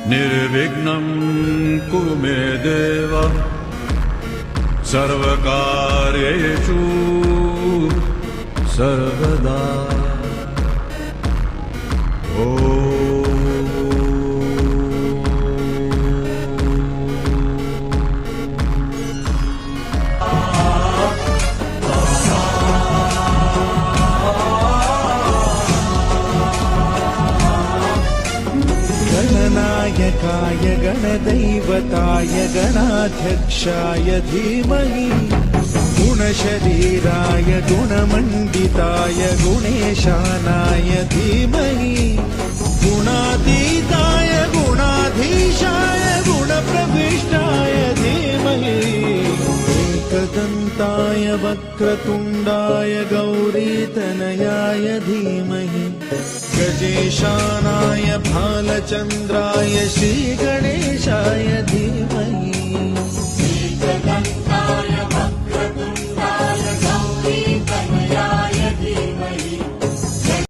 निर्विघ्नं कुरु मे देव सर्वकार्येषु सर्वदा। गणनायकाय गणदैवताय गणाध्यक्षाय धीमहि गुणशरीराय गुणमण्डिताय गुणेशानाय धीमहि गुणातीताय गुणाधीशाय गुणप्रविष्टाय धीमहि एकदन्ताय वक्रतुण्डाय गौरीतनयाय धीमहि गजेशानाय भालचन्द्राय श्रीगणेशाय